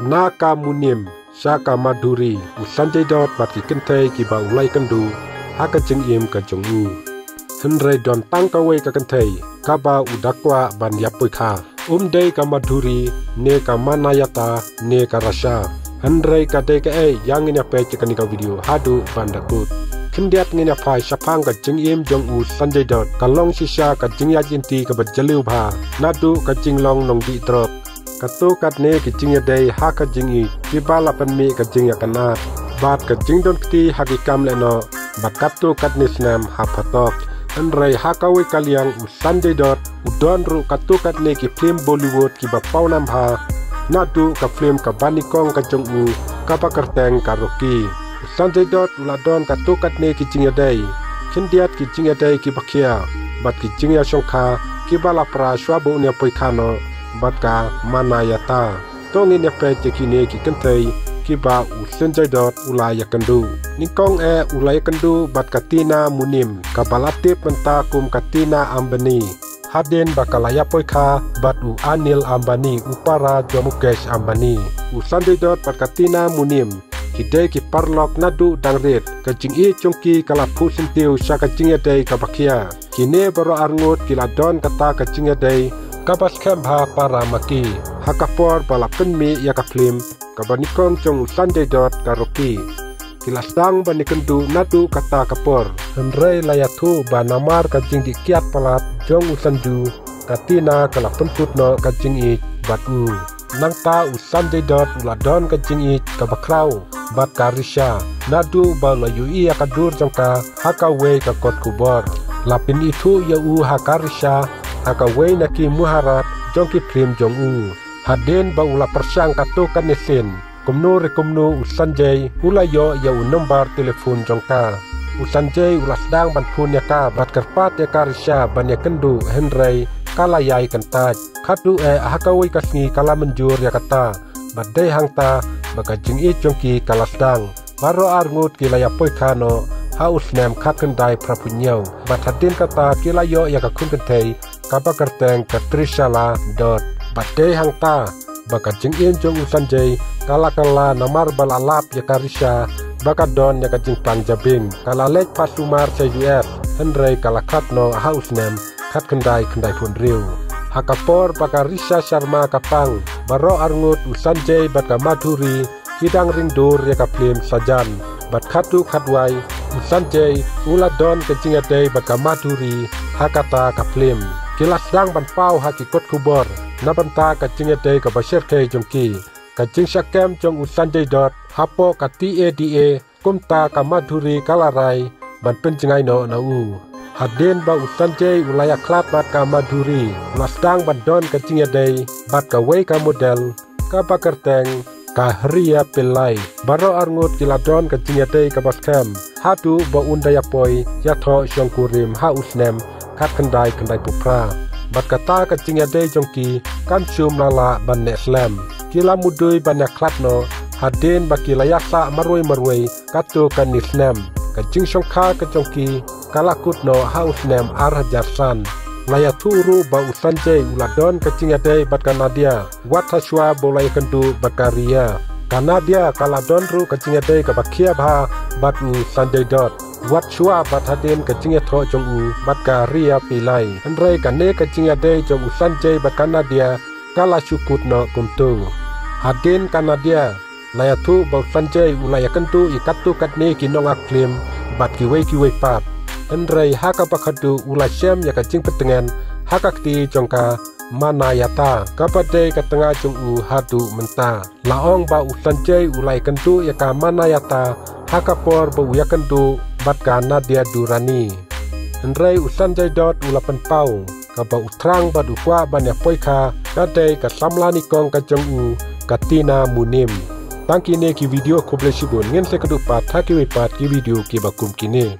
naka munim Shaka Madhuri Sanjay Dutt bat ki kentai ki ba ulai kendu haka jeng im ka jong u henrai don tang ka wei ka kentai ka ba udakwa ban yapoi kha dei ka Madhuri ne ka manayata ne ka rasa henrai ka dei ka yang nya pe ka ni ka video hadu bandakut kendiat ngina phai sapang ka jeng im jong u Sanjay Dutt ka long sisa ka jeng ya jinti ka ba jaliu bha nadu ka jing long nong di trop katu kat ne ki jing ya dei ha ka jing i ki bala pan mi ka jing ya kana bat ka jing don kti ha ki kam le no bat katu kat ni snam ha phatok henrai ha ka we kaliang u Sanjay Dutt u don ru katu kat ne ki film Bollywood ki ba paunam ha nadu ka film ka bani kong ka jong u ka ba kerteng ka roki Sanjay Dutt ula don katu kat ne ki jing ya dei kendiat ki jing ya dei ki bakia bat ki jing ya shongkha ki bala pra shwa bo ne poi khano bat ka manayata tong in pe kine ki kentai ki ba u Sanjay Dutt ulaya kendu nikong ulaya kendu bat katina munim kabalatip menta kum katina Ambani haden bakalaya poi kha bat u Anil Ambani upara Mukesh Ambani u Sanjay Dutt bat katina munim kidai ki parlok nadu dangret ka jing i chongki kala phusin tiu saka jing dei ka bakia kine baro arngot kila don kata ka jing dei kabas kembha para maki hakapor bala penmi ya ka film ka banikong chong Sanjay Dutt ka roki kila sang banikendu nadu kata kapor henrai layathu banamar ka jing di kiat palat jong usandu katina kala penput no ka jing i batu nang ta u Sanjay Dutt uladon ka jing i ka bakrau bat karisha nadu bala yu i ka dur jangka haka we ka kot kubor lapin itu ya u hakarisha haka we naki muharat jongki prim jong u haden ba ula persang katu kanesen kumno rekumno u Sanjay ula yo ya u nomor telefon jongka u Sanjay ula sedang ban phun ya ka bat kerpat ya karisha ban ya kendu henrai kala yai kantaj khatu haka we kasngi kala menjur ya kata badai hangta baka jing i jongki kala sedang baro arngut kilaya poi khano haus nem khat kendai prapunyau bathatin kata kilayo ya ka khun kentai kapa kerteng ka Trishala Dutt badai hangta baka jing in jong u Sanjay kala namar balalap ya karisha baka don ya ka jing pang jabing kala lek pasumar se US henrai kala khatno haus nem khat kendai pun riu hakapor baka Risha Sharma kapang baro arngut u Sanjay baka Madhuri kidang ring dur ya ka film Sajan bat khatu khatwai u Sanjay ula don ke jinga dei baka Madhuri hakata ka film kilas dang ban pau haki kot kubor na banta ka jinga dei ka basher ke jongki ka jing shakem jong u Sanjay Dutt hapo ka TADA kumta ka Madhuri kalarai ban penjingai no na u haden ba u Sanjay ulaya klap bat ka Madhuri lasdang ban don ka jinga dei bat ka wei ka model ka bakerteng ka Hria Pillai baro arngut kiladon ka jinga dei ka baskem hatu ba undaya poi ya tho shongkurim ha usnem khat kendai pupra bat kata ka jinga dei jongki kan chum lala ban ne slam kila mudui ban ya klapno haden ba kilaya sa maroi katu kan nisnem ka jing shongkha ka jongki kalakut no haus nem arhajarsan laya turu ba u Sanjay uladon ka jinga dei bat ka Nadia wathashwa bolai kendu bat ka Ria ka Nadia kaladon ru ka jinga dei ka bakia bha bat u Sanjay Dutt watshwa bat haden ka jinga tho jong u bat ka Ria Pillai henrai ka ne ka jinga dei jong u Sanjay bat ka Nadia kala shukut no kumtu haden ka Nadia laya thu ba Sanjay ulaya kentu ikatu katne kinong aklim bat ki wei pat henrai haka pakhadu ulai syam ya ka jing petengan haka kti jongka manayata kapade ka tengah jong u hadu menta laong ba u Sanjay ulai kentu ya ka manayata haka por ba u ya kentu bat ka Nadia Durrani henrai u Sanjay Dutt ula penpau ka ba utrang ba du kwa ban ya poika kade ka samlani kong ka jong u katina munim tangkine ki video koble shibun ngen se kedupat thaki wipat ki video ki bakum kini